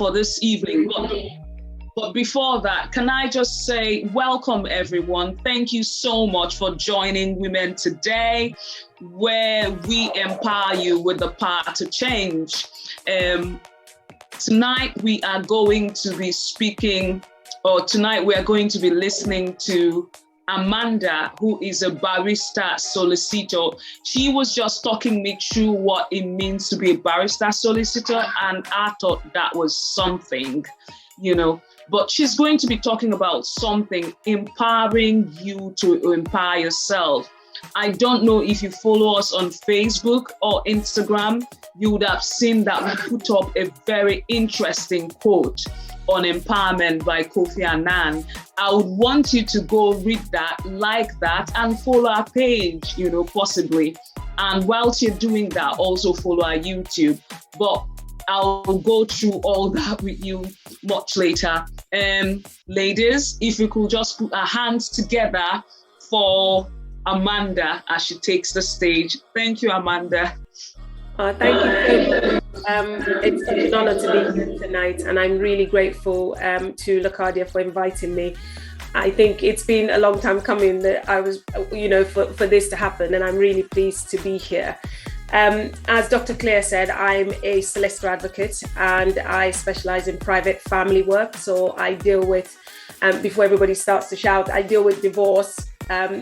for this evening. But before that, can I just say welcome, everyone. Thank you so much for joining Women Today, where we empower you with the power to change. Tonight we are going to be listening to Amanda, who is a barrister solicitor. She was just talking me through what it means to be a barrister solicitor, and I thought that was something, But she's going to be talking about something, empowering you to empower yourself. I don't know if you follow us on Facebook or Instagram, you would have seen that we put up a very interesting quote on empowerment by Kofi Annan. I would want you to go read that, like that, and follow our page, possibly. And whilst you're doing that, also follow our YouTube. But I'll go through all that with you much later. Ladies, if we could just put our hands together for Amanda as she takes the stage. Thank you, Amanda. Thank you. It's such an honor to be here tonight, and I'm really grateful to Lacadia for inviting me. I think it's been a long time coming that I was, for this to happen, and I'm really pleased to be here. As Dr. Claire said, I'm a solicitor advocate and I specialize in private family work. So I deal with, before everybody starts to shout, I deal with divorce,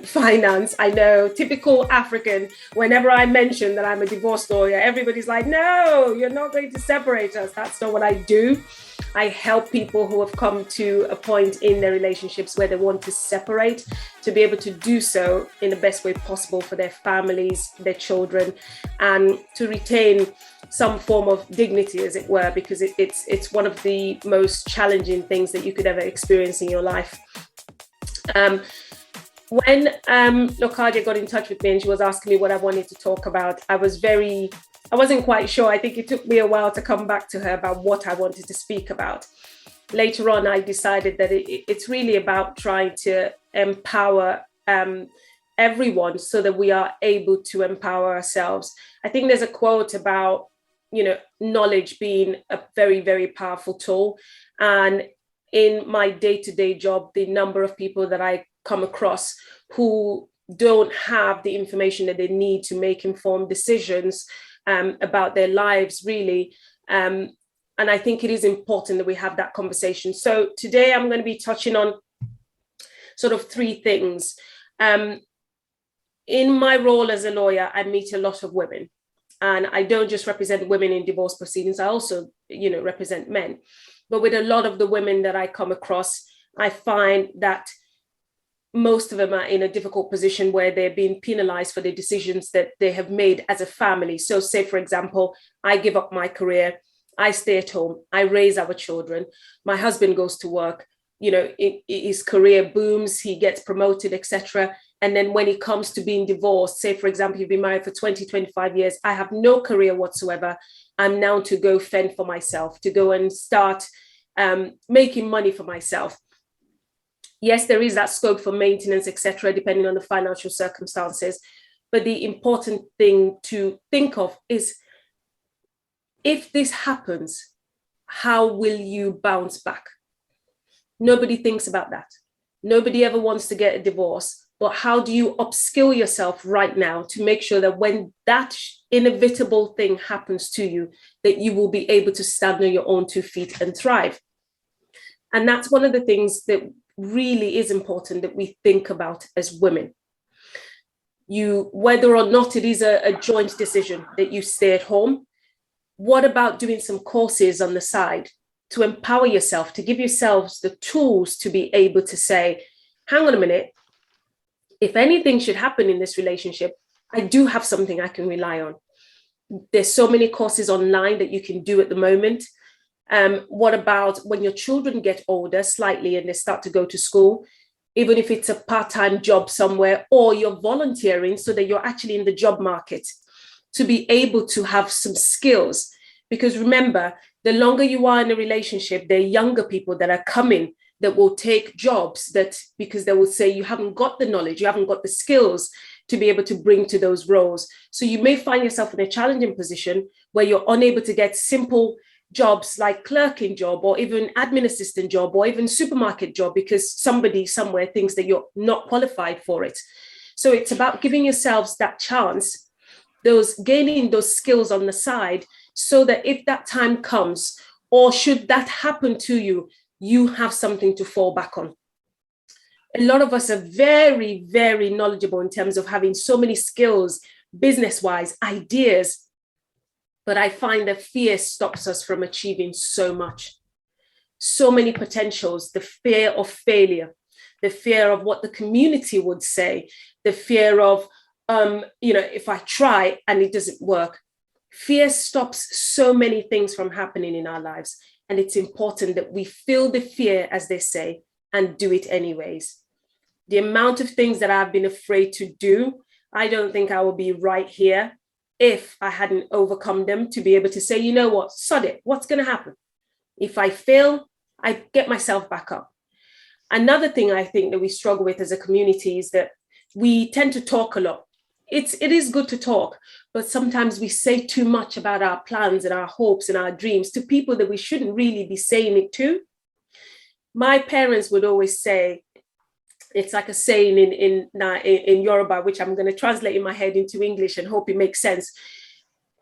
finance. I know, typical African, whenever I mention that I'm a divorce lawyer, everybody's like, no, you're not going to separate us. That's not what I do. I help people who have come to a point in their relationships where they want to separate, to be able to do so in the best way possible for their families, their children, and to retain some form of dignity, as it were, because it's one of the most challenging things that you could ever experience in your life. When Locadia got in touch with me and she was asking me what I wanted to talk about, I wasn't quite sure. I think it took me a while to come back to her about what I wanted to speak about. Later on, I decided that it's really about trying to empower everyone so that we are able to empower ourselves. I think there's a quote about, knowledge being a very, very powerful tool. And in my day-to-day job, the number of people that I come across who don't have the information that they need to make informed decisions about their lives, really. And I think it is important that we have that conversation. So today I'm going to be touching on sort of three things. In my role as a lawyer, I meet a lot of women. And I don't just represent women in divorce proceedings, I also, represent men. But with a lot of the women that I come across, I find that most of them are in a difficult position where they're being penalized for the decisions that they have made as a family. So say, for example, I give up my career, I stay at home, I raise our children, my husband goes to work, his career booms, he gets promoted, etc. And then when it comes to being divorced, say, for example, you've been married for 20, 25 years, I have no career whatsoever. I'm now to go fend for myself, to go and start making money for myself. Yes, there is that scope for maintenance, etc., depending on the financial circumstances. But the important thing to think of is, if this happens, how will you bounce back? Nobody thinks about that. Nobody ever wants to get a divorce. But how do you upskill yourself right now to make sure that when that inevitable thing happens to you, that you will be able to stand on your own 2 feet and thrive? And that's one of the things that really is important that we think about as women. Whether or not it is a joint decision that you stay at home, what about doing some courses on the side to empower yourself, to give yourselves the tools to be able to say, hang on a minute, if anything should happen in this relationship, I do have something I can rely on. There's so many courses online that you can do at the moment. What about when your children get older slightly and they start to go to school, even if it's a part-time job somewhere, or you're volunteering so that you're actually in the job market, to be able to have some skills. Because remember, the longer you are in a relationship, there are younger people that are coming that will take jobs because they will say you haven't got the knowledge, you haven't got the skills to be able to bring to those roles. So you may find yourself in a challenging position where you're unable to get simple jobs like clerking job or even admin assistant job or even supermarket job because somebody somewhere thinks that you're not qualified for it. So it's about giving yourselves that chance, those gaining those skills on the side, so that if that time comes, or should that happen to you, you have something to fall back on. A lot of us are very, very knowledgeable in terms of having so many skills, business-wise, ideas, but I find that fear stops us from achieving so much. So many potentials, the fear of failure, the fear of what the community would say, the fear of, if I try and it doesn't work. Fear stops so many things from happening in our lives. And it's important that we feel the fear, as they say, and do it anyways. The amount of things that I've been afraid to do, I don't think I would be right here if I hadn't overcome them, to be able to say, you know what, sod it, what's going to happen? If I fail, I get myself back up. Another thing I think that we struggle with as a community is that we tend to talk a lot. It is good to talk, but sometimes we say too much about our plans and our hopes and our dreams to people that we shouldn't really be saying it to. My parents would always say, it's like a saying in Yoruba, which I'm going to translate in my head into English and hope it makes sense.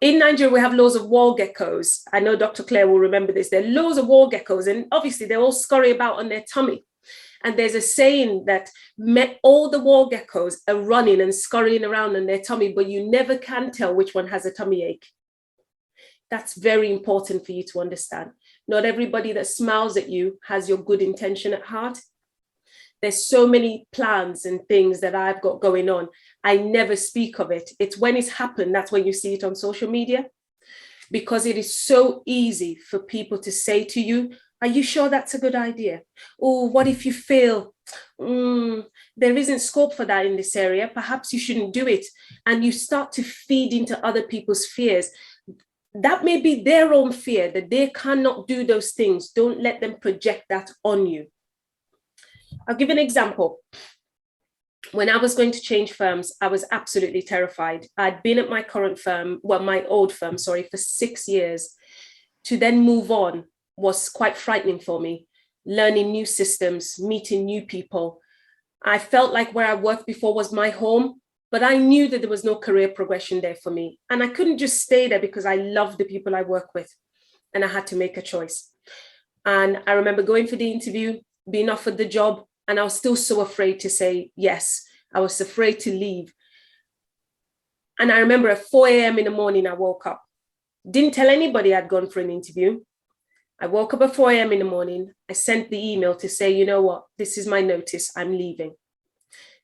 In Nigeria, we have loads of wall geckos. I know Dr. Claire will remember this. There are loads of wall geckos, and obviously they all scurry about on their tummy. And there's a saying that all the wall geckos are running and scurrying around on their tummy, but you never can tell which one has a tummy ache. That's very important for you to understand. Not everybody that smiles at you has your good intention at heart. There's so many plans and things that I've got going on. I never speak of it. It's when it's happened, that's when you see it on social media, because it is so easy for people to say to you, are you sure that's a good idea? Oh, what if you fail? There isn't scope for that in this area. Perhaps you shouldn't do it. And you start to feed into other people's fears. That may be their own fear that they cannot do those things. Don't let them project that on you. I'll give an example. When I was going to change firms, I was absolutely terrified. I'd been at my current firm, my old firm, for 6 years. To then move on was quite frightening for me. Learning new systems, meeting new people. I felt like where I worked before was my home, but I knew that there was no career progression there for me. And I couldn't just stay there because I love the people I work with. And I had to make a choice. And I remember going for the interview, being offered the job, and I was still so afraid to say yes. I was afraid to leave. And I remember at 4 a.m. in the morning, I woke up. Didn't tell anybody I'd gone for an interview. I woke up at 4 a.m. in the morning. I sent the email to say, you know what, this is my notice, I'm leaving.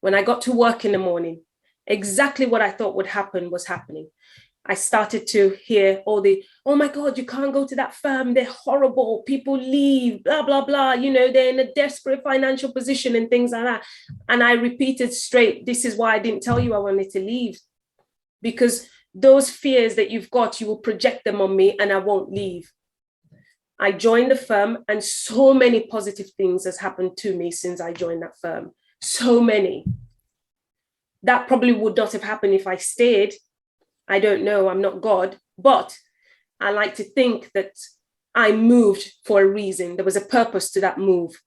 When I got to work in the morning, exactly what I thought would happen was happening. I started to hear all the, oh my God, you can't go to that firm. They're horrible. People leave, blah, blah, blah. They're in a desperate financial position and things like that. And I repeated straight, this is why I didn't tell you I wanted to leave. Because those fears that you've got, you will project them on me and I won't leave. I joined the firm and so many positive things has happened to me since I joined that firm. So many. That probably would not have happened if I stayed. I don't know, I'm not God, but I like to think that I moved for a reason. There was a purpose to that move.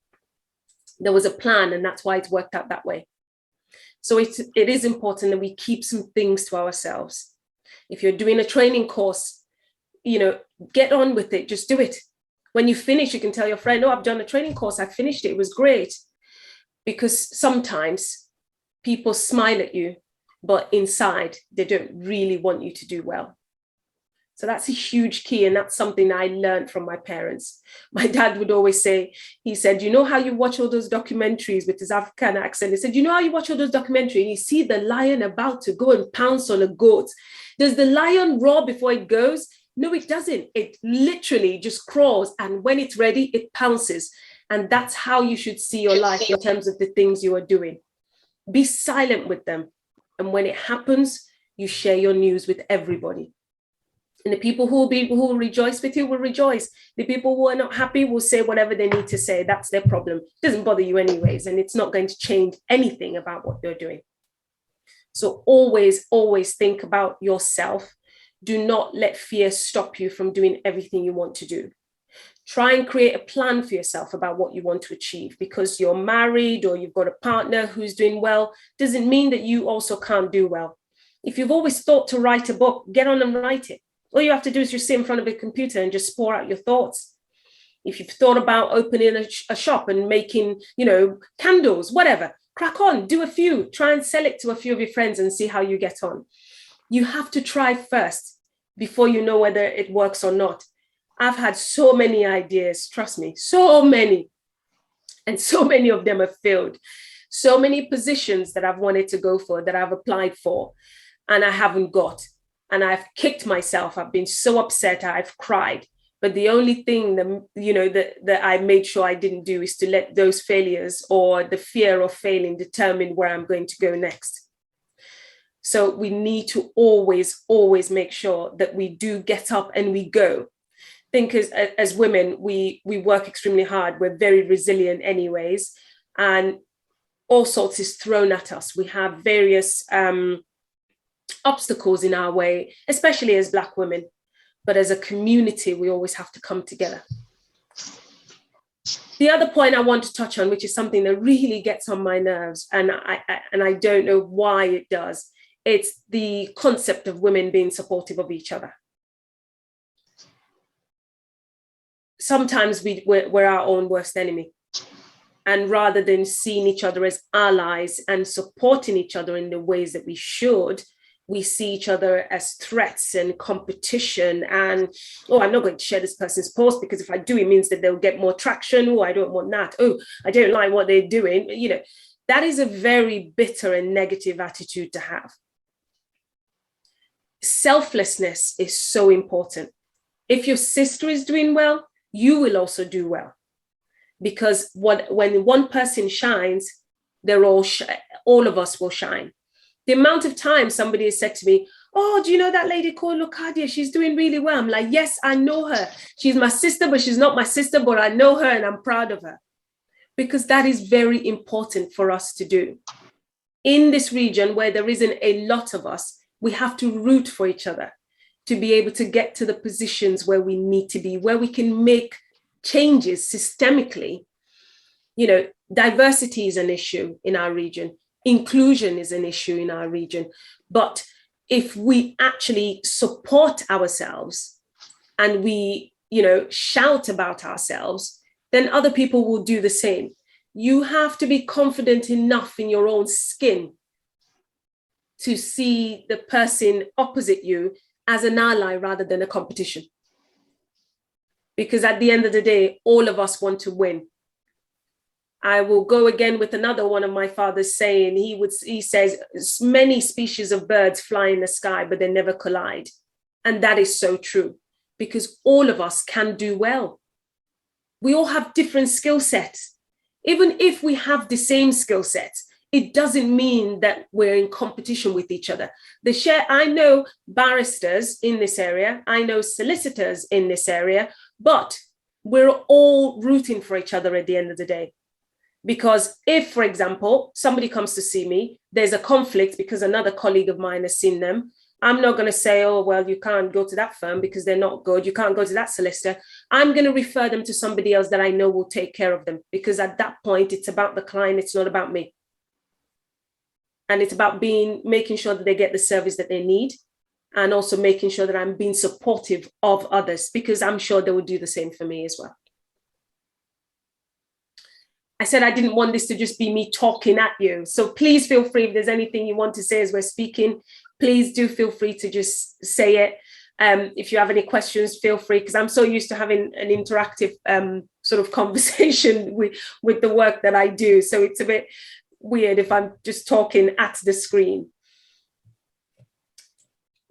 There was a plan, and that's why it worked out that way. So it is important that we keep some things to ourselves. If you're doing a training course, get on with it, just do it. When you finish, you can tell your friend, oh, I've done a training course, I finished it, it was great. Because sometimes people smile at you, but inside, they don't really want you to do well. So that's a huge key. And that's something I learned from my parents. My dad would always say, he said, you know how you watch all those documentaries with his African accent? He said, you know how you watch all those documentaries and you see the lion about to go and pounce on a goat? Does the lion roar before it goes? No, it doesn't. It literally just crawls. And when it's ready, it pounces. And that's how you should see your life in terms of the things you are doing. Be silent with them. And when it happens, you share your news with everybody. And the people who will rejoice with you will rejoice. The people who are not happy will say whatever they need to say. That's their problem. It doesn't bother you anyways. And it's not going to change anything about what you're doing. So always, always think about yourself. do not let fear stop you from doing everything you want to do. Try and create a plan for yourself about what you want to achieve. Because you're married or you've got a partner who's doing well doesn't mean that you also can't do well. If you've always thought to write a book, get on and write it. All you have to do is just sit in front of a computer and just pour out your thoughts. If you've thought about opening a shop and making, candles, whatever, crack on, do a few, try and sell it to a few of your friends and see how you get on. You have to try first before you know whether it works or not. I've had so many ideas, trust me, so many. And so many of them have failed. So many positions that I've wanted to go for, that I've applied for, and I haven't got. And I've kicked myself. I've been so upset. I've cried. But the only thing that I made sure I didn't do is to let those failures or the fear of failing determine where I'm going to go next. So we need to always, always make sure that we do get up and we go. I think as women, we work extremely hard. We're very resilient anyways. And all sorts is thrown at us. We have various obstacles in our way, especially as Black women. But as a community, we always have to come together. The other point I want to touch on, which is something that really gets on my nerves, and I don't know why it does, it's the concept of women being supportive of each other. Sometimes we're our own worst enemy. And rather than seeing each other as allies and supporting each other in the ways that we should, we see each other as threats and competition. And, oh, I'm not going to share this person's post because if I do, it means that they'll get more traction. Oh, I don't want that. Oh, I don't like what they're doing. That is a very bitter and negative attitude to have. Selflessness is so important. If your sister is doing well, you will also do well. Because when one person shines, all of us will shine. The amount of time somebody has said to me, oh, do you know that lady called Locadia? She's doing really well. I'm like, yes, I know her. She's my sister, but she's not my sister, but I know her and I'm proud of her. Because that is very important for us to do. In this region where there isn't a lot of us, we have to root for each other to be able to get to the positions where we need to be, where we can make changes systemically. Diversity is an issue in our region. Inclusion is an issue in our region. But if we actually support ourselves and we, shout about ourselves, then other people will do the same. You have to be confident enough in your own skin to see the person opposite you as an ally rather than a competition. Because at the end of the day, all of us want to win. I will go again with another one of my father's saying. He says, many species of birds fly in the sky, but they never collide. And that is so true, because all of us can do well. We all have different skill sets. Even if we have the same skill sets, it doesn't mean that we're in competition with each other. I know barristers in this area, I know solicitors in this area, but we're all rooting for each other at the end of the day. Because if, for example, somebody comes to see me, there's a conflict because another colleague of mine has seen them, I'm not going to say, oh, well, you can't go to that firm because they're not good. You can't go to that solicitor. I'm going to refer them to somebody else that I know will take care of them. Because at that point, it's about the client. It's not about me. And it's about making sure that they get the service that they need. And also making sure that I'm being supportive of others, because I'm sure they will do the same for me as well. I said I didn't want this to just be me talking at you. So please feel free, if there's anything you want to say as we're speaking, please do feel free to just say it. If you have any questions, feel free, because I'm so used to having an interactive sort of conversation with the work that I do. So it's a bit weird if I'm just talking at the screen.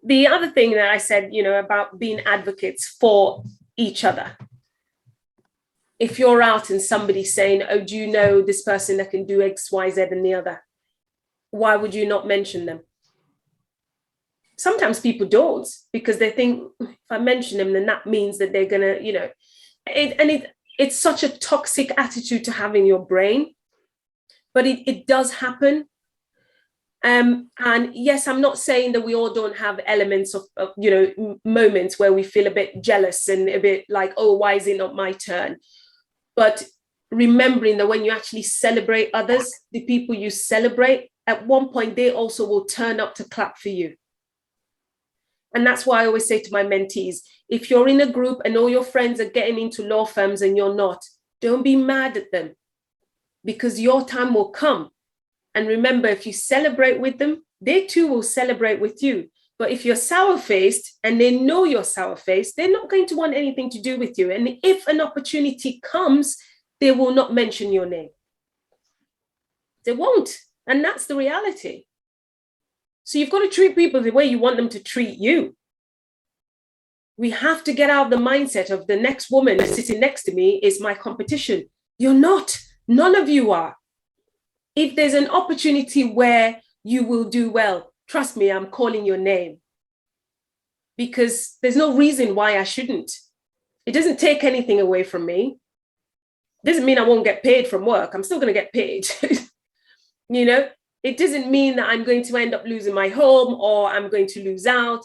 The other thing that I said, about being advocates for each other. If you're out and somebody's saying, oh, do you know this person that can do X, Y, Z and the other? Why would you not mention them? Sometimes people don't, because they think if I mention them, then that means that they're going to, it's such a toxic attitude to have in your brain, but it does happen. And yes, I'm not saying that we all don't have elements of moments where we feel a bit jealous and a bit like, oh, why is it not my turn? But remembering that when you actually celebrate others, the people you celebrate, at one point, they also will turn up to clap for you. And that's why I always say to my mentees, if you're in a group and all your friends are getting into law firms and you're not, don't be mad at them, because your time will come. And remember, if you celebrate with them, they too will celebrate with you. But if you're sour-faced and they know you're sour-faced, they're not going to want anything to do with you. And if an opportunity comes, they will not mention your name. They won't. And that's the reality. So you've got to treat people the way you want them to treat you. We have to get out of the mindset of the next woman sitting next to me is my competition. You're not. None of you are. If there's an opportunity where you will do well, trust me, I'm calling your name, because there's no reason why I shouldn't. It doesn't take anything away from me. It doesn't mean I won't get paid from work. I'm still going to get paid. It doesn't mean that I'm going to end up losing my home or I'm going to lose out.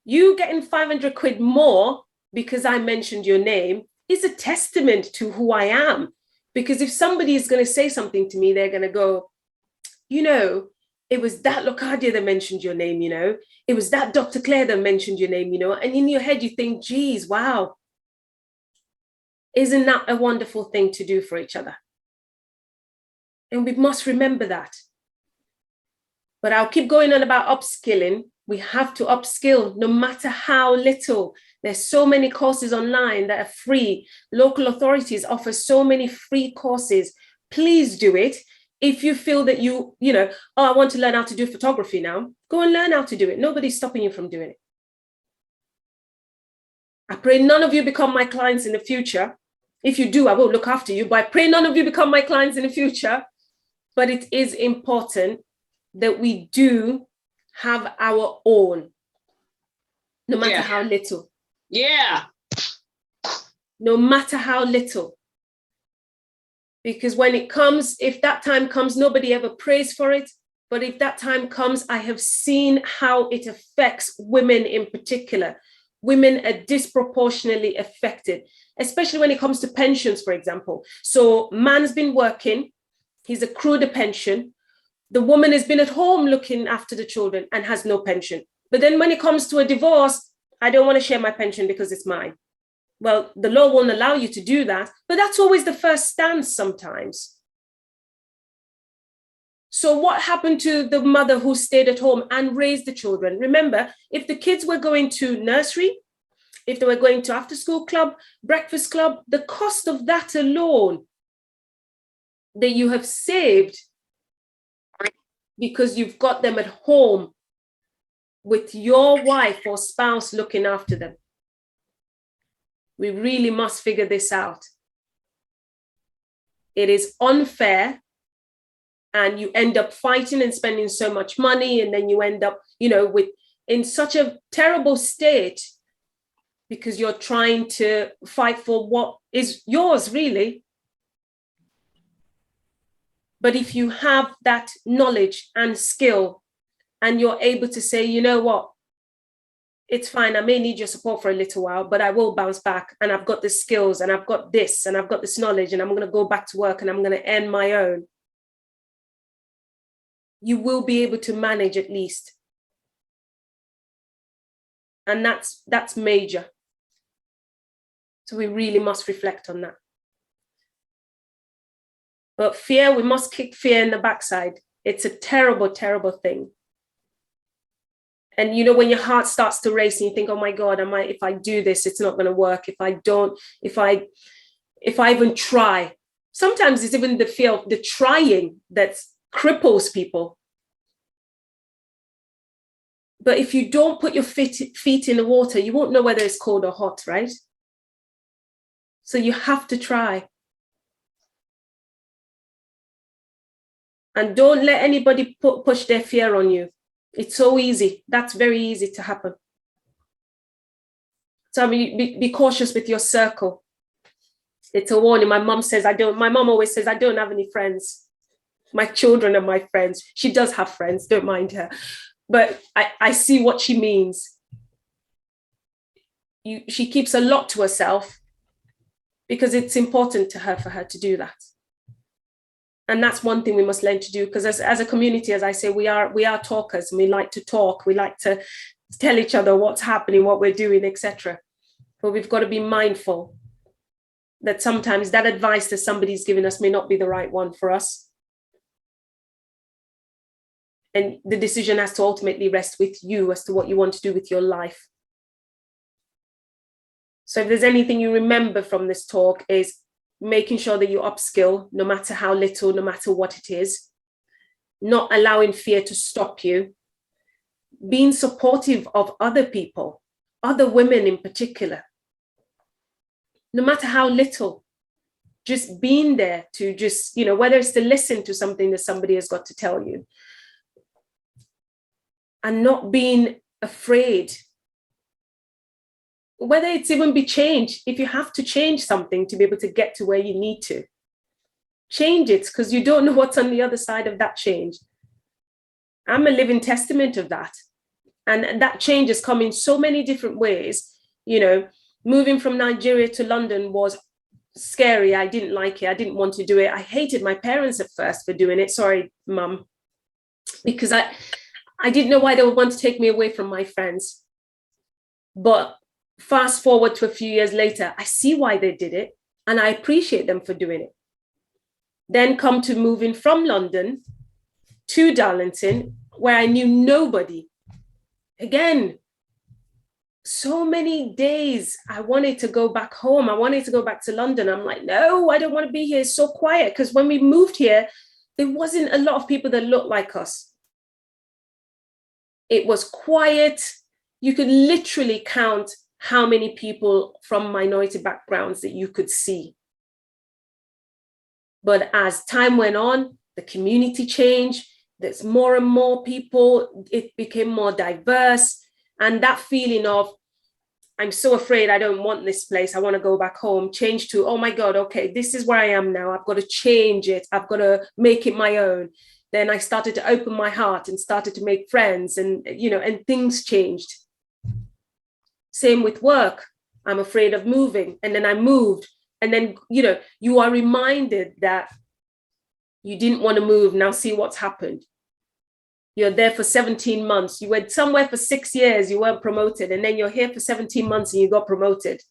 You getting 500 quid more because I mentioned your name is a testament to who I am. Because if somebody is going to say something to me, they're going to go, it was that Locadia that mentioned your name, it was that Dr. Claire that mentioned your name, and in your head you think, geez, wow. Isn't that a wonderful thing to do for each other? And we must remember that. But I'll keep going on about upskilling. We have to upskill no matter how little. There's so many courses online that are free. Local authorities offer so many free courses. Please do it. If you feel that I want to learn how to do photography now, go and learn how to do it. Nobody's stopping you from doing it. I pray none of you become my clients in the future. If you do, I will look after you, but I pray none of you become my clients in the future. But it is important that we do have our own, no matter how little. Yeah. No matter how little. Because when it comes, if that time comes, nobody ever prays for it. But if that time comes, I have seen how it affects women in particular. Women are disproportionately affected, especially when it comes to pensions, for example. So man's been working, he's accrued a pension. The woman has been at home looking after the children and has no pension. But then when it comes to a divorce, I don't want to share my pension because it's mine. Well, the law won't allow you to do that, but that's always the first stance sometimes. So what happened to the mother who stayed at home and raised the children? Remember, if the kids were going to nursery, if they were going to after school club, breakfast club, the cost of that alone that you have saved because you've got them at home with your wife or spouse looking after them. We really must figure this out. It is unfair, and you end up fighting and spending so much money, and then you end up, in such a terrible state because you're trying to fight for what is yours, really. But if you have that knowledge and skill and you're able to say, you know what, it's fine, I may need your support for a little while, but I will bounce back, and I've got the skills and I've got this and I've got this knowledge, and I'm going to go back to work and I'm going to earn my own. You will be able to manage at least. And that's major. So we really must reflect on that. But fear, we must kick fear in the backside. It's a terrible, terrible thing. And when your heart starts to race and you think, oh my God, if I do this, it's not going to work. If I don't, if I even try, sometimes it's even the fear of the trying that cripples people. But if you don't put your feet in the water, you won't know whether it's cold or hot, right? So you have to try. And don't let anybody push their fear on you. It's so easy. That's very easy to happen. So be cautious with your circle. It's a warning. My mom always says, I don't have any friends. my children and my friends. She does have friends, don't mind her. But I see what she means. She keeps a lot to herself because it's important to her for her to do that. And that's one thing we must learn to do, because as a community, as I say, we are talkers, and we like to talk. We like to tell each other what's happening, what we're doing, etc. But we've got to be mindful that sometimes that advice that somebody's giving us may not be the right one for us. And the decision has to ultimately rest with you as to what you want to do with your life. So if there's anything you remember from this talk, is making sure that you upskill, no matter how little, no matter what it is, not allowing fear to stop you, being supportive of other people, other women in particular, no matter how little, just being there to just, whether it's to listen to something that somebody has got to tell you, and not being afraid, whether it's even be change. If you have to change something to be able to get to where you need to, change it, because you don't know what's on the other side of that change. I'm a living testament of that. And that change has come in so many different ways. Moving from Nigeria to London was scary. I didn't like it. I didn't want to do it. I hated my parents at first for doing it. Sorry, Mum, because I didn't know why they would want to take me away from my friends. But fast forward to a few years later, I see why they did it, and I appreciate them for doing it. Then come to moving from London to Darlington, where I knew nobody. Again, so many days I wanted to go back home. I wanted to go back to London. I'm like, no, I don't want to be here. It's so quiet. Because when we moved here, there wasn't a lot of people that looked like us. It was quiet. You could literally count how many people from minority backgrounds that you could see. But as time went on, the community changed. There's more and more people. It became more diverse. And that feeling of, I'm so afraid, I don't want this place, I want to go back home, changed to, oh my God, okay, this is where I am now. I've got to change it. I've got to make it my own. Then I started to open my heart and started to make friends, and, and things changed. Same with work. I'm afraid of moving. And then I moved. And then, you are reminded that you didn't want to move. Now see what's happened. You're there for 17 months. You went somewhere for 6 years, you weren't promoted. And then you're here for 17 months and you got promoted.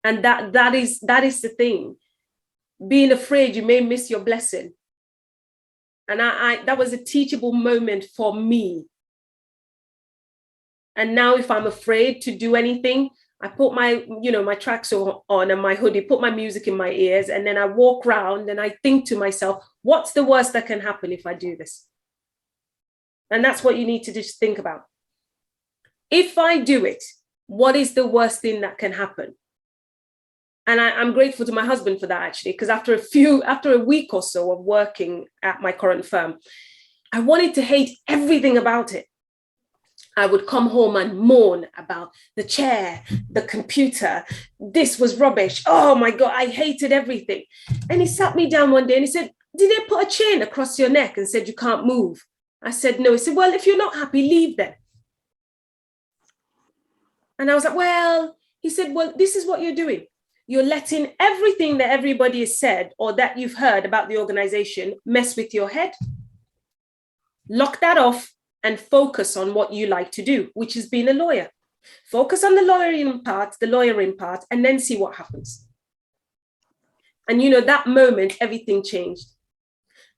And that is the thing. Being afraid, you may miss your blessing. And I that was a teachable moment for me. And now if I'm afraid to do anything, I put my, my tracksuit on and my hoodie, put my music in my ears, and then I walk around and I think to myself, what's the worst that can happen if I do this? And that's what you need to just think about. If I do it, what is the worst thing that can happen? And I'm grateful to my husband for that, actually, because after a week or so of working at my current firm, I wanted to hate everything about it. I would come home and mourn about the chair, the computer. This was rubbish. Oh my God, I hated everything. And he sat me down one day and he said, did they put a chain across your neck and said you can't move? I said, no. He said, well, if you're not happy, leave then. And I was like, well, he said, well, this is what you're doing. You're letting everything that everybody has said or that you've heard about the organization mess with your head. Lock that off and focus on what you like to do, which is being a lawyer. Focus on the lawyering part, and then see what happens. And that moment, everything changed.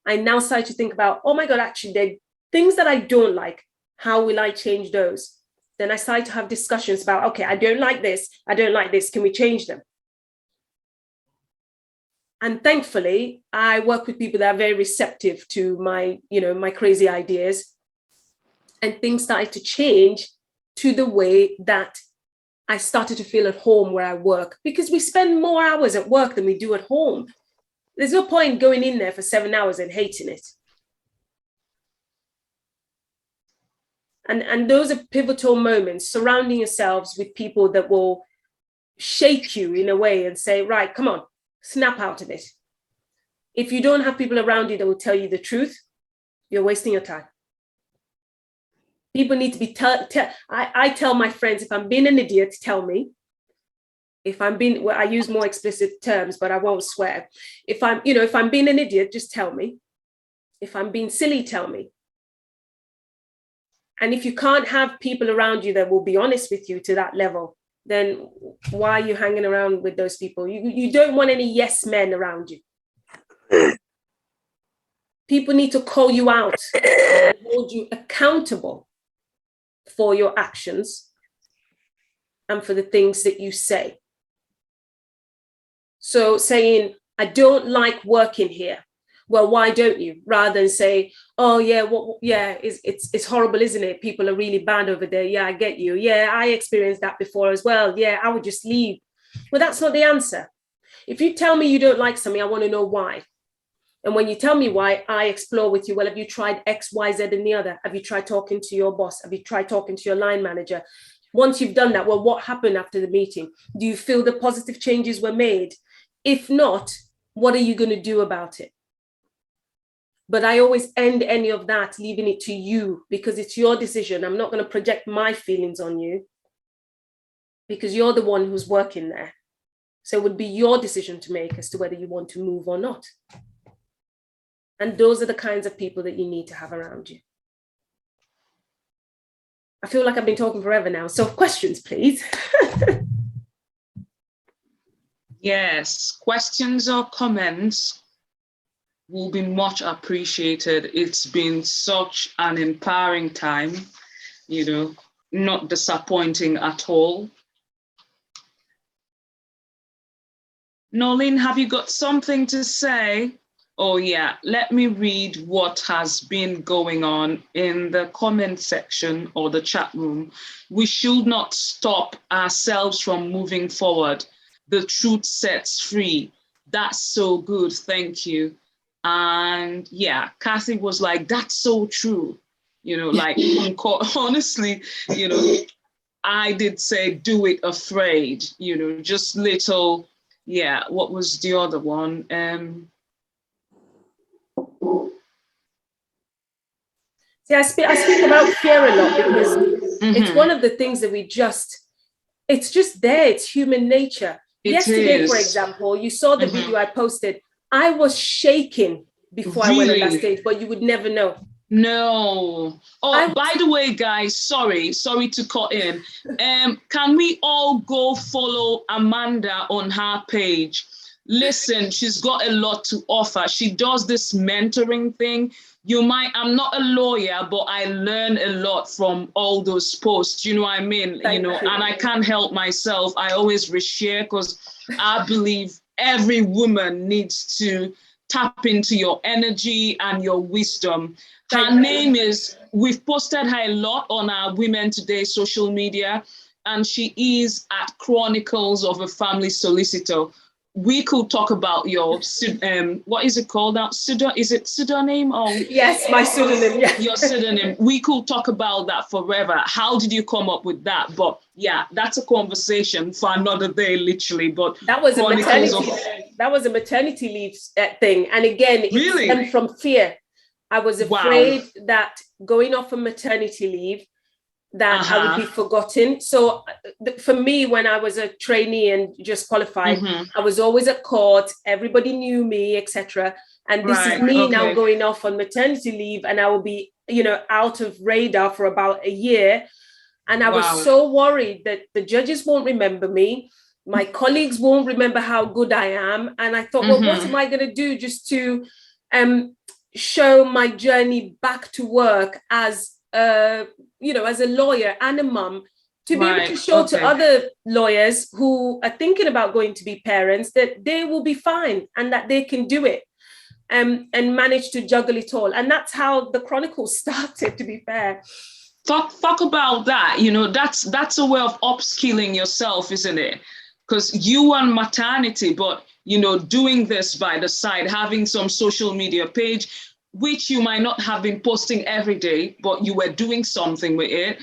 I now start to think about, oh my God, actually, there are things that I don't like. How will I change those? Then I started to have discussions about, okay, I don't like this. Can we change them? And thankfully, I work with people that are very receptive to my crazy ideas. And things started to change to the way that I started to feel at home where I work, because we spend more hours at work than we do at home. There's no point going in there for 7 hours and hating it. And those are pivotal moments, surrounding yourselves with people that will shake you in a way and say, right, come on, snap out of it. If you don't have people around you that will tell you the truth, you're wasting your time. People need to be I tell my friends, if I'm being an idiot, tell me. If I'm being, well, I use more explicit terms, but I won't swear. If I'm being an idiot, just tell me. If I'm being silly, tell me. And if you can't have people around you that will be honest with you to that level, then why are you hanging around with those people? You don't want any yes men around you. People need to call you out and hold you accountable for your actions and for the things that you say. So saying, I don't like working here. Well, why don't you? Rather than say, oh yeah, well, yeah, it's horrible, isn't it? People are really bad over there. Yeah, I get you. Yeah, I experienced that before as well. Yeah, I would just leave. Well, that's not the answer. If you tell me you don't like something, I want to know why. And when you tell me why, I explore with you, well, have you tried X, Y, Z, and the other? Have you tried talking to your boss? Have you tried talking to your line manager? Once you've done that, well, what happened after the meeting? Do you feel the positive changes were made? If not, what are you going to do about it? But I always end any of that leaving it to you, because it's your decision. I'm not going to project my feelings on you because you're the one who's working there. So it would be your decision to make as to whether you want to move or not. And those are the kinds of people that you need to have around you. I feel like I've been talking forever now. So questions, please. Yes, questions or comments will be much appreciated. It's been such an empowering time, not disappointing at all. Nolene, have you got something to say? Oh yeah, let me read what has been going on in the comment section or the chat room. We should not stop ourselves from moving forward. The truth sets free. That's so good, thank you. And yeah, Kathy was like, that's so true. Honestly, I did say, do it afraid, just little, yeah, what was the other one? See, I speak about fear a lot because it's one of the things that it's just there. It's human nature. Yesterday, for example, you saw the video I posted. I was shaking before I went on that stage, but you would never know. No. Oh, by the way, guys, sorry to cut in. Can we all go follow Amanda on her page? Listen, she's got a lot to offer. She does this mentoring thing. I'm not a lawyer, but I learn a lot from all those posts, you know what I mean? And I can't help myself. I always reshare because I believe every woman needs to tap into your energy and your wisdom. Her name is, we've posted her a lot on our Women Today social media, and she is at Chronicles of a Family Solicitor. We could talk about your, what is it called now? Is it pseudonym? Or yes, my pseudonym, yeah. Your pseudonym. We could talk about that forever. How did you come up with that? But yeah, that's a conversation for another day, literally. But that was a maternity leave thing. And again, it stemmed from fear. I was afraid that going off on maternity leave, that I would be forgotten. So for me, when I was a trainee and just qualified, I was always at court. Everybody knew me, etc. And this is me now going off on maternity leave, and I will be, out of radar for about a year. And I was so worried that the judges won't remember me. My colleagues won't remember how good I am. And I thought, well, what am I going to do just to show my journey back to work as as a lawyer and a mum, to be able to show to other lawyers who are thinking about going to be parents that they will be fine and that they can do it and manage to juggle it all. And that's how the Chronicles started, to be fair. Talk about that. That's a way of upskilling yourself, isn't it? Because you want maternity, but doing this by the side, having some social media page. which you might not have been posting every day, but you were doing something with it.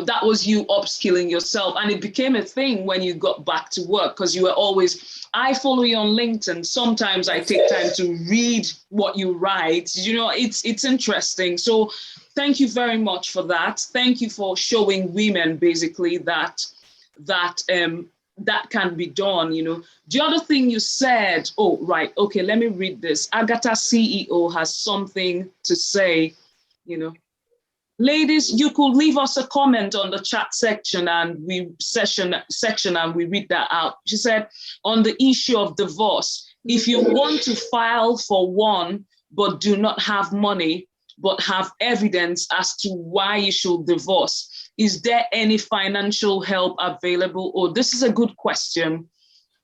That was you upskilling yourself. And it became a thing when you got back to work, because you were always, I follow you on LinkedIn. Sometimes I take time to read what you write. It's interesting. So thank you very much for that. Thank you for showing women basically that can be done. The other thing you said, oh, right, okay, let me read this. Agatha CEO has something to say. Ladies, you could leave us a comment on the chat section and we read that out. She said, on the issue of divorce, if you want to file for one but do not have money but have evidence as to why you should divorce, is there any financial help available? Oh, this is a good question.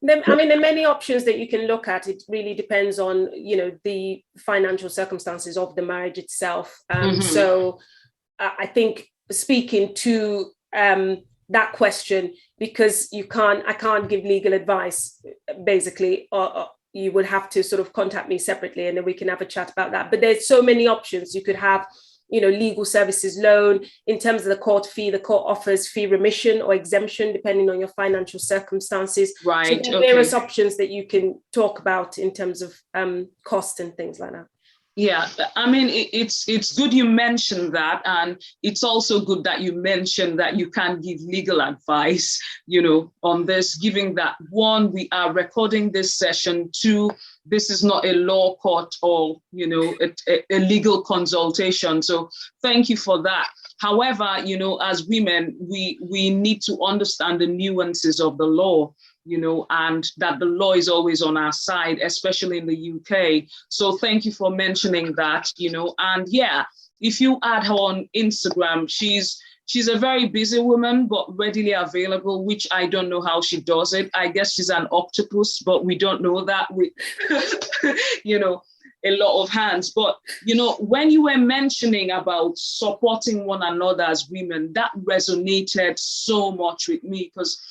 There are many options that you can look at. It really depends on, the financial circumstances of the marriage itself. So I think speaking to that question, because I can't give legal advice, basically, or you would have to sort of contact me separately and then we can have a chat about that. But there's so many options. You could have, legal services loan. In terms of the court fee, the court offers fee remission or exemption, depending on your financial circumstances. Right. So there are various options that you can talk about in terms of cost and things like that. Yeah, it's good you mentioned that, and it's also good that you mentioned that you can give legal advice, on this, giving that, one, we are recording this session, two, this is not a law court or, a legal consultation. So thank you for that. However, as women, we need to understand the nuances of the law, and that the law is always on our side, especially in the UK. So thank you for mentioning that, and yeah, if you add her on Instagram, she's a very busy woman, but readily available, which I don't know how she does it. I guess she's an octopus, but we don't know that with, a lot of hands. But, when you were mentioning about supporting one another as women, that resonated so much with me, because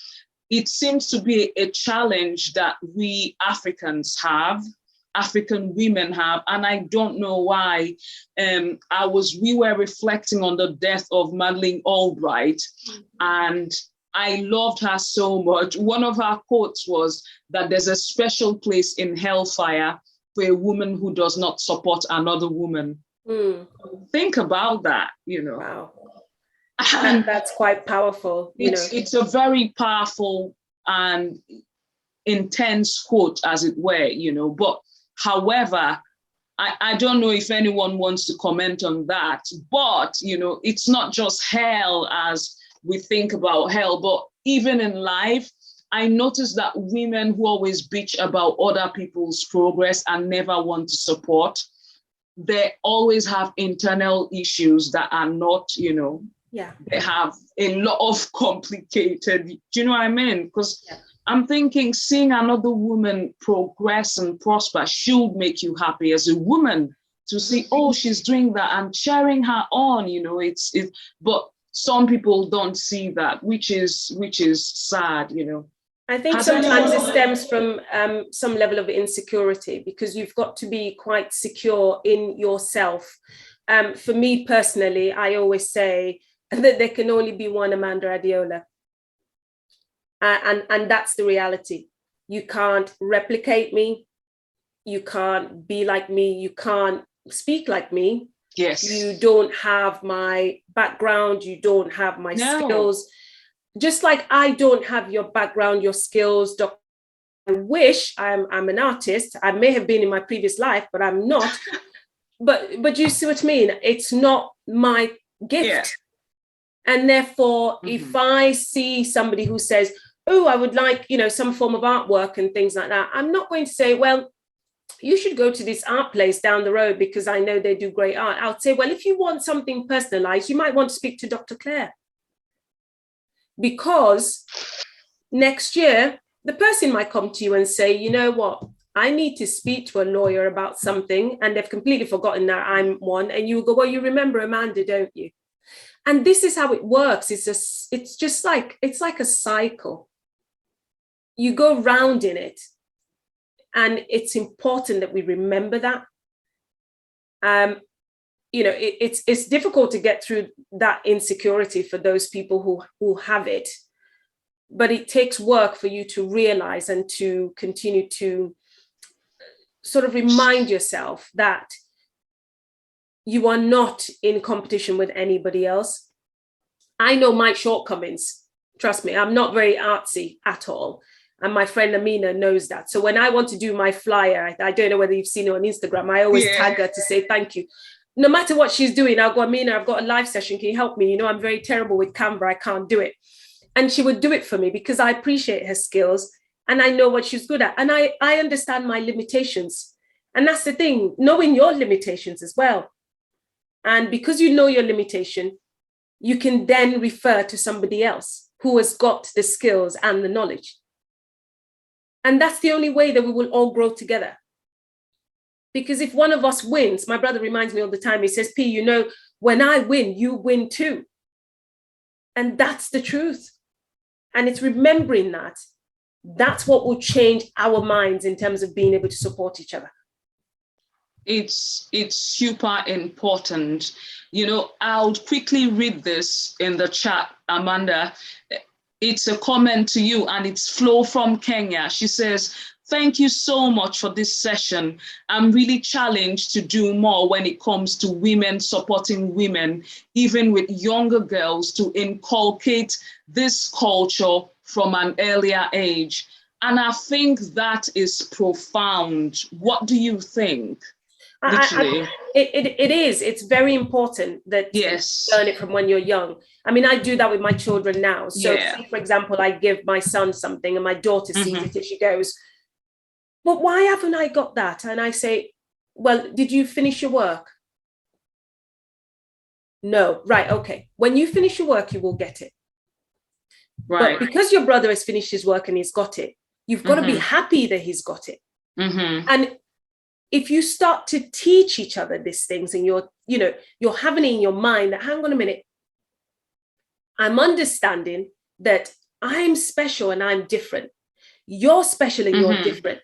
it seems to be a challenge that we African women have, and I don't know why. We were reflecting on the death of Madeleine Albright, and I loved her so much. One of her quotes was that there's a special place in hellfire for a woman who does not support another woman. Think about that, Wow. And that's quite powerful. It's a very powerful and intense quote, as it were, but however, I don't know if anyone wants to comment on that, but, it's not just hell as we think about hell, but even in life, I noticed that women who always bitch about other people's progress and never want to support, they always have internal issues that are not, they have a lot of complicated, do you know what I mean? Because I'm thinking seeing another woman progress and prosper should make you happy as a woman, to see, oh, she's doing that and cheering her on, but some people don't see that, which is sad, I think sometimes it stems from some level of insecurity, because you've got to be quite secure in yourself. For me personally, I always say that there can only be one Amanda Adeola. And that's the reality. You can't replicate me. You can't be like me. You can't speak like me. Yes. You don't have my background. You don't have my skills. Just like I don't have your background, your skills, Dr. I wish I'm an artist. I may have been in my previous life, but I'm not. But you see what I mean? It's not my gift. Yeah. And therefore, if I see somebody who says, oh, I would like, some form of artwork and things like that, I'm not going to say, well, you should go to this art place down the road because I know they do great art. I'll say, well, if you want something personalized, you might want to speak to Dr. Claire. Because next year, the person might come to you and say, you know what, I need to speak to a lawyer about something, and they've completely forgotten that I'm one. And you go, well, you remember Amanda, don't you? And this is how it works. It's like a cycle. You go round in it. And it's important that we remember that. It's difficult to get through that insecurity for those people who have it, but it takes work for you to realize and to continue to sort of remind yourself that you are not in competition with anybody else. I know my shortcomings. Trust me, I'm not very artsy at all. And my friend Amina knows that. So when I want to do my flyer, I don't know whether you've seen it on Instagram, I always tag her to say thank you. No matter what she's doing, I'll go, Amina, I've got a live session. Can you help me? I'm very terrible with Canva. I can't do it. And she would do it for me because I appreciate her skills and I know what she's good at. And I understand my limitations. And that's the thing, knowing your limitations as well. And because you know your limitation, you can then refer to somebody else who has got the skills and the knowledge. And that's the only way that we will all grow together. Because if one of us wins, my brother reminds me all the time, he says, P, when I win, you win too. And that's the truth. And it's remembering that. That's what will change our minds in terms of being able to support each other. It's super important. I'll quickly read this in the chat, Amanda. It's a comment to you, and it's Flo from Kenya. She says, thank you so much for this session. I'm really challenged to do more when it comes to women supporting women, even with younger girls, to inculcate this culture from an earlier age. And I think that is profound. What do you think? Literally. It is. It's very important that you learn it from when you're young. I mean, I do that with my children now. So, say, for example, I give my son something and my daughter sees it and she goes, but why haven't I got that? And I say, well, did you finish your work? No. Right. Okay. When you finish your work, you will get it. Right. But because your brother has finished his work and he's got it, you've got to be happy that he's got it. And if you start to teach each other these things and you're having it in your mind that, hang on a minute, I'm understanding that I'm special and I'm different. You're special and you're different.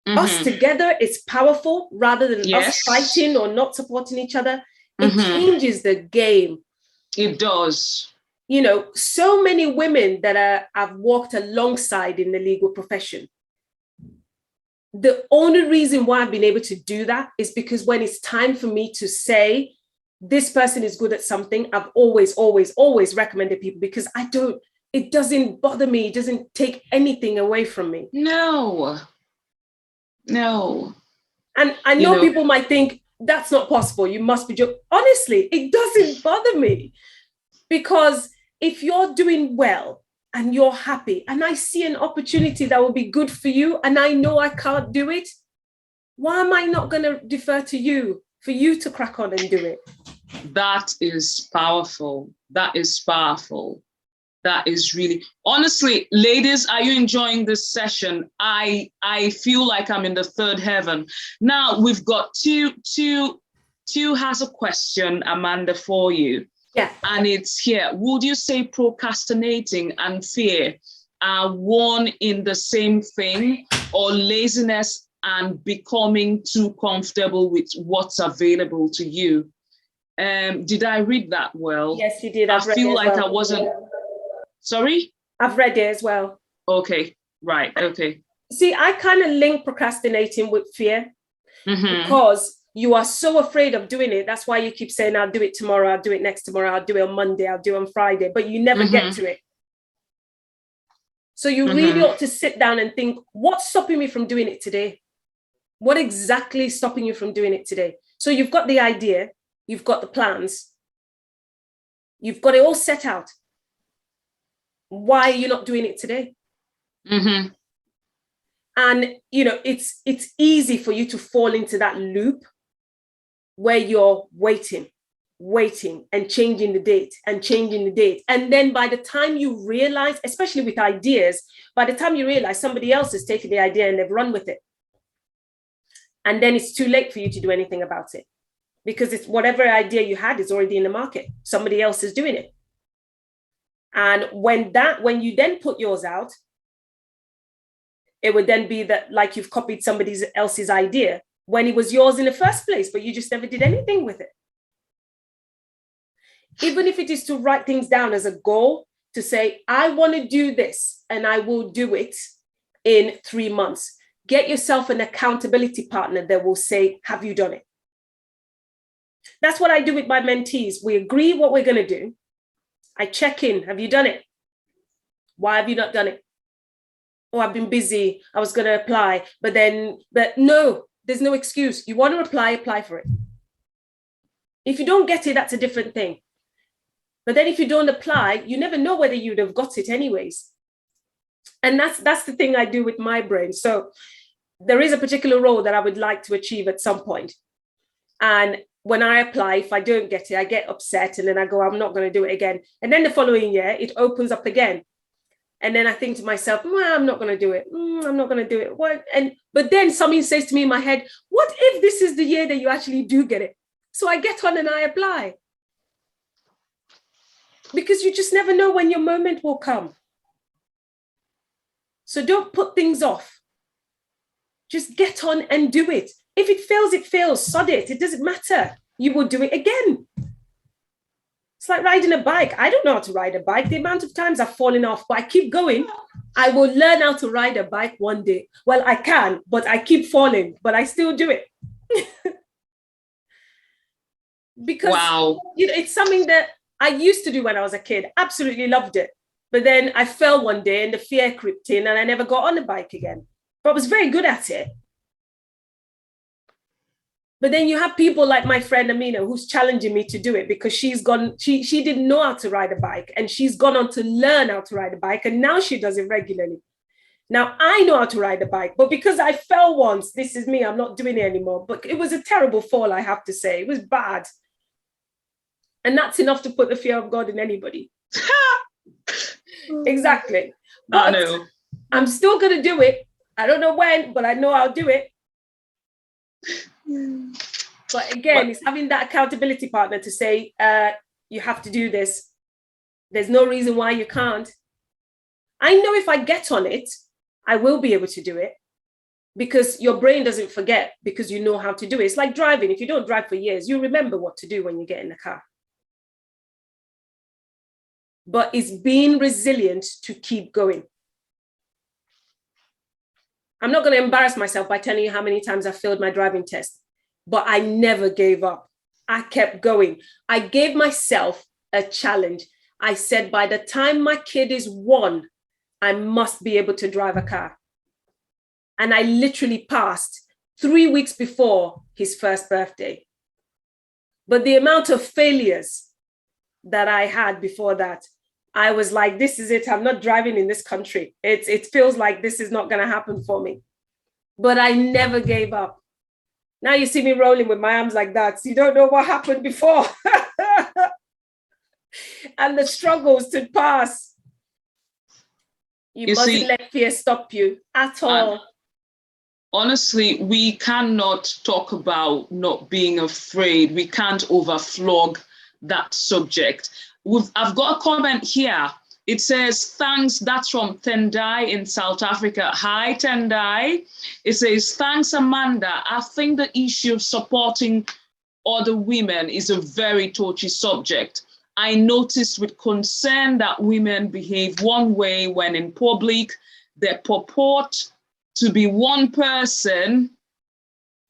Us together is powerful rather than us fighting or not supporting each other. It changes the game. It does. So many women that I've walked alongside in the legal profession, the only reason why I've been able to do that is because when it's time for me to say, this person is good at something, I've always recommended people because it doesn't bother me. It doesn't take anything away from me. No. And I know people might think that's not possible. You must be joking. Honestly, it doesn't bother me because if you're doing well, and you're happy, and I see an opportunity that will be good for you, and I know I can't do it, why am I not going to defer to you for you to crack on and do it? That is powerful. That is powerful. That is really, honestly, ladies, are you enjoying this session? I feel like I'm in the third heaven. Now we've got two has a question, Amanda, for you. Yeah. And it's here. Would you say procrastinating and fear are one in the same thing, or laziness and becoming too comfortable with what's available to you? Did I read that well? Yes, you did. I feel like I wasn't. Sorry? I've read it as well. Okay, right, okay. See, I kind of link procrastinating with fear because you are so afraid of doing it. That's why you keep saying, I'll do it tomorrow, I'll do it next tomorrow, I'll do it on Monday, I'll do it on Friday, but you never get to it. So you really ought to sit down and think, what's stopping me from doing it today? What exactly is stopping you from doing it today? So you've got the idea, you've got the plans, you've got it all set out. Why are you not doing it today? And, it's easy for you to fall into that loop where you're waiting and changing the date. And then by the time you realize, especially with ideas, by the time you realize somebody else has taken the idea and they've run with it. And then it's too late for you to do anything about it because it's whatever idea you had is already in the market. Somebody else is doing it. And when you then put yours out, it would then be that like you've copied somebody else's idea when it was yours in the first place, but you just never did anything with it. Even if it is to write things down as a goal, to say, I want to do this and I will do it in 3 months. Get yourself an accountability partner that will say, have you done it? That's what I do with my mentees. We agree what we're going to do. I check in. Have you done it? Why have you not done it? Oh, I've been busy. I was going to apply, but no, there's no excuse. You want to apply for it. If you don't get it, that's a different thing. But then if you don't apply, you never know whether you'd have got it anyways. And that's the thing I do with my brain. So there is a particular role that I would like to achieve at some point. And when I apply, if I don't get it, I get upset and then I go, I'm not going to do it again. And then the following year, it opens up again. And then I think to myself, I'm not going to do it. I'm not going to do it. What? But then something says to me in my head, what if this is the year that you actually do get it? So I get on and I apply. Because you just never know when your moment will come. So don't put things off. Just get on and do it. If it fails, it fails. Sod it. It doesn't matter. You will do it again. It's like riding a bike. I don't know how to ride a bike. The amount of times I've fallen off, but I keep going. I will learn how to ride a bike one day. Well, I can, but I keep falling, but I still do it. Because wow. It's something that I used to do when I was a kid. Absolutely loved it. But then I fell one day and the fear crept in and I never got on a bike again. But I was very good at it. But then you have people like my friend Amina, who's challenging me to do it because she didn't know how to ride a bike and she's gone on to learn how to ride a bike and now she does it regularly. Now I know how to ride a bike, but because I fell once, this is me, I'm not doing it anymore. But it was a terrible fall, I have to say. It was bad. And that's enough to put the fear of God in anybody. Exactly. But I know. I'm still going to do it. I don't know when, but I know I'll do it. But again, it's having that accountability partner to say, you have to do this. There's no reason why you can't. I know if I get on it, I will be able to do it because your brain doesn't forget because you know how to do it. It's like driving. If you don't drive for years, you remember what to do when you get in the car. But it's being resilient to keep going. I'm not going to embarrass myself by telling you how many times I failed my driving test, but I never gave up. I kept going. I gave myself a challenge. I said, by the time my kid is 1, I must be able to drive a car. And I literally passed 3 weeks before his first birthday. But the amount of failures that I had before that, I was like, this is it. I'm not driving in this country. It feels like this is not going to happen for me. But I never gave up. Now you see me rolling with my arms like that. So you don't know what happened before. And the struggles to pass. You mustn't let fear stop you at all. Honestly, we cannot talk about not being afraid. We can't overflog that subject. I've got a comment here. It says, thanks, that's from Tendai in South Africa. Hi, Tendai. It says, thanks, Amanda. I think the issue of supporting other women is a very touchy subject. I noticed with concern that women behave one way when in public. They purport to be one person.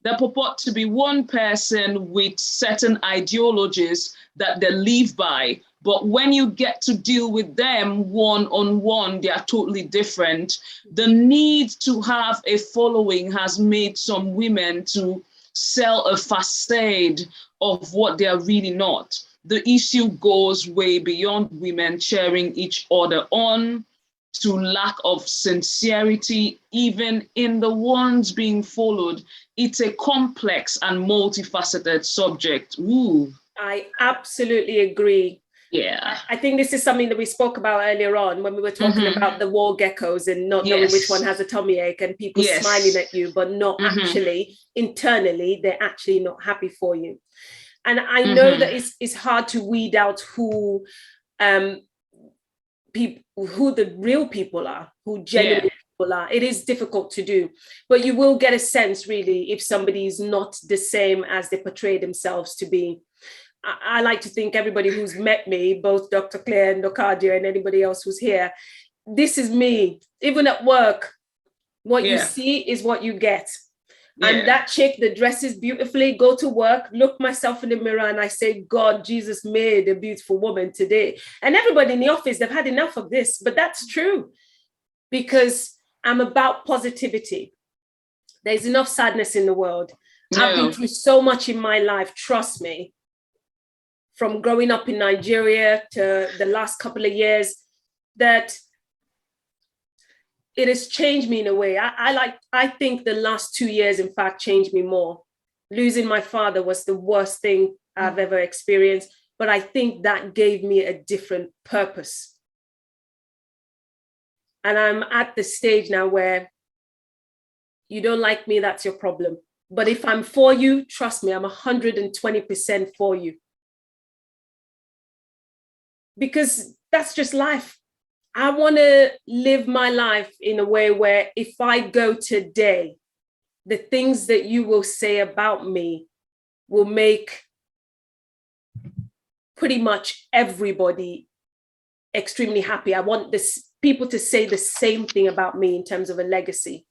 They purport to be one person with certain ideologies that they live by. But when you get to deal with them one-on-one, they are totally different. The need to have a following has made some women to sell a facade of what they are really not. The issue goes way beyond women cheering each other on to lack of sincerity, even in the ones being followed. It's a complex and multifaceted subject. Ooh. I absolutely agree. Yeah. I think this is something that we spoke about earlier on when we were talking about the wall geckos and not knowing which one has a tummy ache and people smiling at you, but not actually internally, they're actually not happy for you. And I know that it's hard to weed out who the real people are, who genuinely It is difficult to do, but you will get a sense really if somebody is not the same as they portray themselves to be. I like to think everybody who's met me, both Dr. Claire and Locadia and anybody else who's here, this is me. Even at work, what you see is what you get. And that chick that dresses beautifully, go to work, look myself in the mirror, and I say, God, Jesus made a beautiful woman today. And everybody in the office, they've had enough of this, but that's true because I'm about positivity. There's enough sadness in the world. I've been through so much in my life, trust me, from growing up in Nigeria to the last couple of years, that it has changed me in a way. I think the last 2 years, in fact, changed me more. Losing my father was the worst thing I've ever experienced, but I think that gave me a different purpose. And I'm at the stage now where you don't like me, that's your problem. But if I'm for you, trust me, I'm 120% for you. Because that's just life. I want to live my life in a way where if I go today, the things that you will say about me will make pretty much everybody extremely happy. I want people to say the same thing about me in terms of a legacy,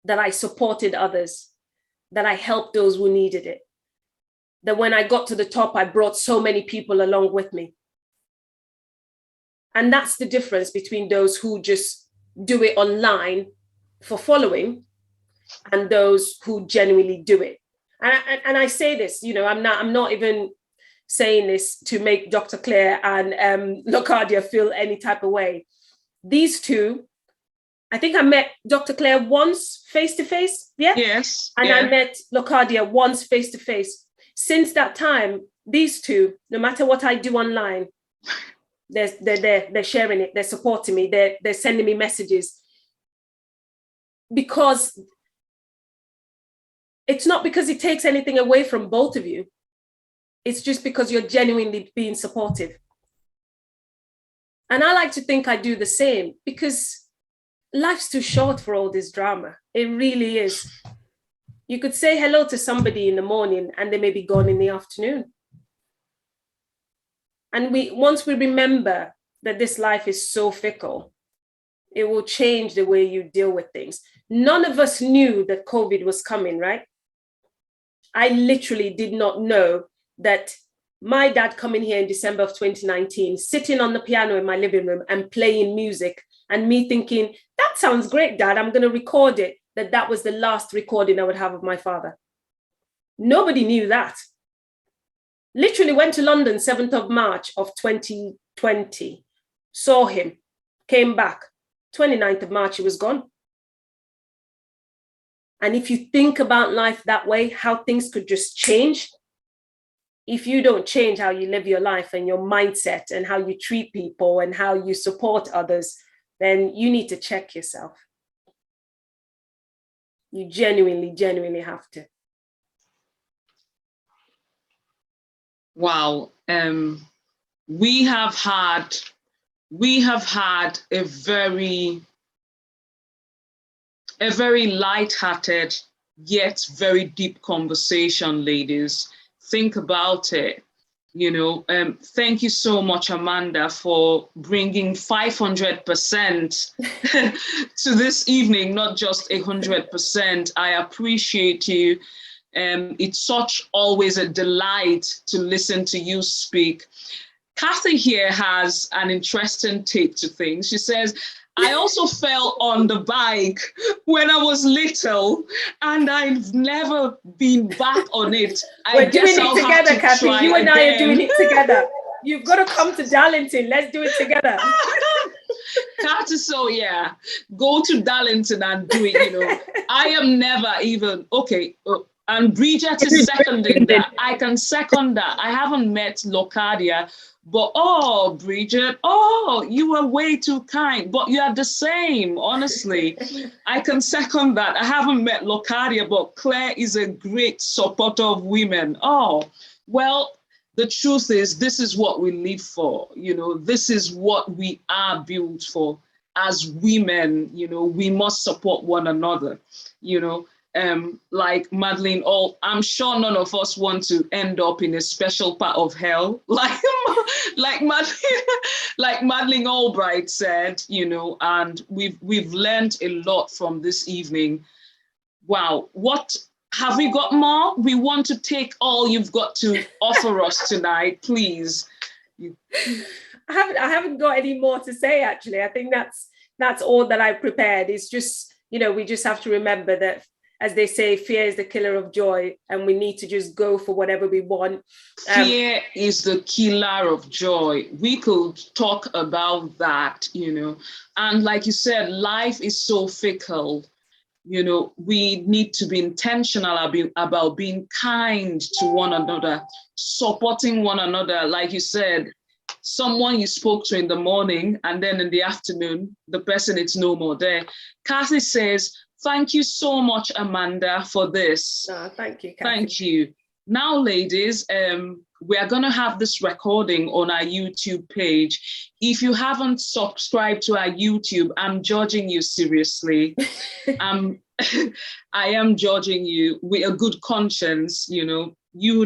that I supported others, that I helped those who needed it, that when I got to the top, I brought so many people along with me. And that's the difference between those who just do it online for following and those who genuinely do it. And I say this, I'm not even saying this to make Dr. Claire and Locadia feel any type of way. These two, I think I met Dr. Claire once face-to-face, Yes. And I met Locadia once face-to-face. Since that time, these two, no matter what I do online, they're sharing it, they're supporting me, they're sending me messages. Because it's not because it takes anything away from both of you. It's just because you're genuinely being supportive. And I like to think I do the same because life's too short for all this drama. It really is. You could say hello to somebody in the morning and they may be gone in the afternoon. And once we remember that this life is so fickle, it will change the way you deal with things. None of us knew that COVID was coming, right? I literally did not know that my dad coming here in December of 2019, sitting on the piano in my living room and playing music, and me thinking, that sounds great, Dad, I'm going to record it, that was the last recording I would have of my father. Nobody knew that. Literally went to London 7th of March of 2020, saw him, came back. 29th of March, he was gone. And if you think about life that way, how things could just change, if you don't change how you live your life and your mindset and how you treat people and how you support others, then you need to check yourself. You genuinely have to. Wow. We have had a very light-hearted yet very deep conversation, ladies. Think about it. Thank you so much, Amanda, for bringing 500% to this evening, not just 100%. I appreciate you. It's always a delight to listen to you speak. Kathy here has an interesting take to things. She says, I also fell on the bike when I was little and I've never been back on it. We're doing it together, Kathy. You and I are doing it together. You've got to come to Darlington. Let's do it together. Kathy, so yeah, go to Darlington and do it, I am never even, okay. And Bridget is seconding that. I can second that. I haven't met Locadia, but Bridget, you were way too kind, but you are the same, honestly. I can second that. I haven't met Locadia, but Claire is a great supporter of women. Well, the truth is, this is what we live for. This is what we are built for. as women, we must support one another, like Madeline, I'm sure none of us want to end up in a special part of hell, like Madeline Albright said, and we've learned a lot from this evening. Wow, what have we got more? We want to take all you've got to offer us tonight, please. I haven't got any more to say, actually. I think that's all that I prepared. It's just, we just have to remember that, as they say, fear is the killer of joy, and we need to just go for whatever we want. Fear is the killer of joy. We could talk about that, and like you said, life is so fickle. We need to be intentional about being kind to one another, supporting one another. Like you said, someone you spoke to in the morning, and then in the afternoon, the person is no more there. Kathy says, thank you so much, Amanda, for this. Thank you, Kathy. Thank you. Now, ladies, we are going to have this recording on our YouTube page. If you haven't subscribed to our YouTube, I'm judging you seriously. I am judging you with a good conscience. You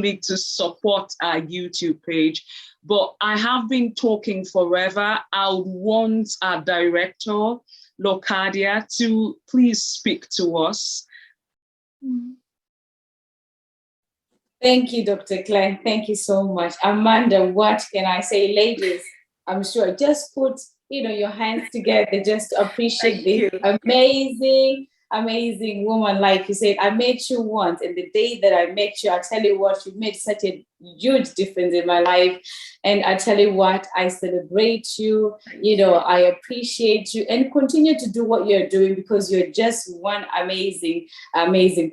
need to support our YouTube page. But I have been talking forever. I would want our director, Locadia, to please speak to us. Thank you, Dr. Claire. Thank you so much. Amanda, what can I say? Ladies, I'm sure just put your hands together just to appreciate this amazing woman. Like you said, I met you once, and the day that I met you, I tell you what, you made such a huge difference in my life. And I tell you what, I celebrate you, I appreciate you, and continue to do what you're doing, because you're just one amazing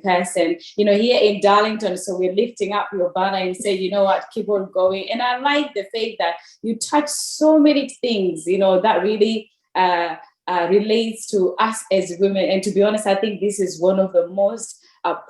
person. Here in Darlington, so we're lifting up your banner and say, what, keep on going. And I like the fact that you touch so many things, that really relates to us as women. And to be honest, I think this is one of the most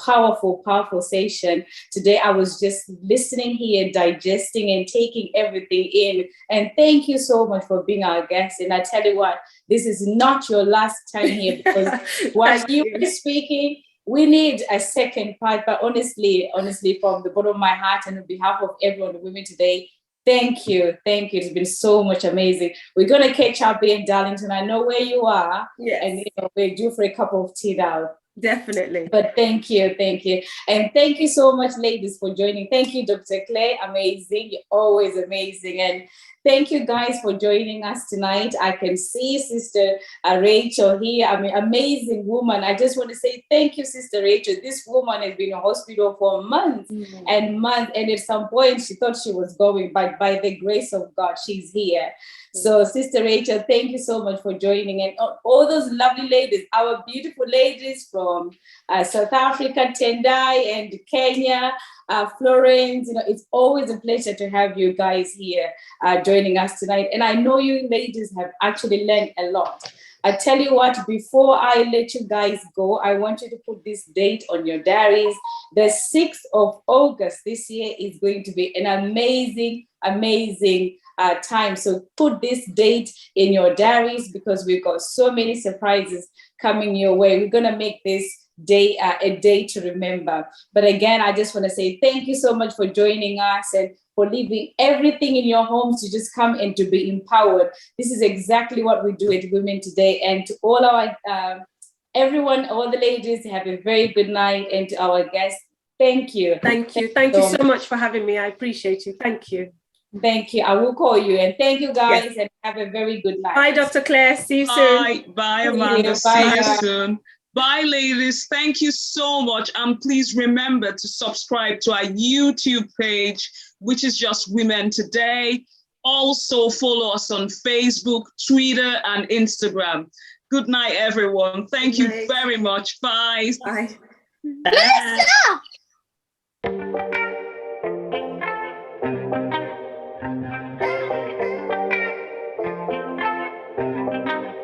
powerful session. Today, I was just listening here, digesting and taking everything in. And thank you so much for being our guest. And I tell you what, this is not your last time here, because while you were speaking, we need a second part. But honestly, from the bottom of my heart and on behalf of everyone, the women today, thank you. It's been so much amazing. We're going to catch up here in Darlington. I know where you are. Yes. And we're due for a cup of tea now. Definitely. But thank you. And thank you so much, ladies, for joining. Thank you, Dr. Claire. Amazing. You're always amazing. And thank you guys for joining us tonight. I can see Sister Rachel here. Amazing woman. I just want to say thank you, Sister Rachel. This woman has been in hospital for months and months. And at some point, she thought she was going, but by the grace of God, she's here. So, Sister Rachel, thank you so much for joining. And all those lovely ladies, our beautiful ladies from South Africa, Tendai, and Kenya, Florence, it's always a pleasure to have you guys here joining us tonight. And I know you ladies have actually learned a lot. I tell you what, before I let you guys go, I want you to put this date on your diaries. The 6th of August this year is going to be an amazing time. So put this date in your diaries, because we've got so many surprises coming your way. We're going to make this day a day to remember. But again, I just want to say thank you so much for joining us and for leaving everything in your homes to just come and to be empowered. This is exactly what we do at Women Today. And to all our everyone, all the ladies, have a very good night. And to our guests, thank you. Thank you so much for having me. I appreciate you. Thank you. Thank you. I will call you. And thank you, guys, and have a very good night. Bye, Dr. Claire. See you soon. Bye, Amanda. See you soon. Bye, ladies. Thank you so much. And please remember to subscribe to our YouTube page, which is just Women Today. Also follow us on Facebook, Twitter, and Instagram. Good night, everyone. Thank you very much. Bye. Bye. Yes,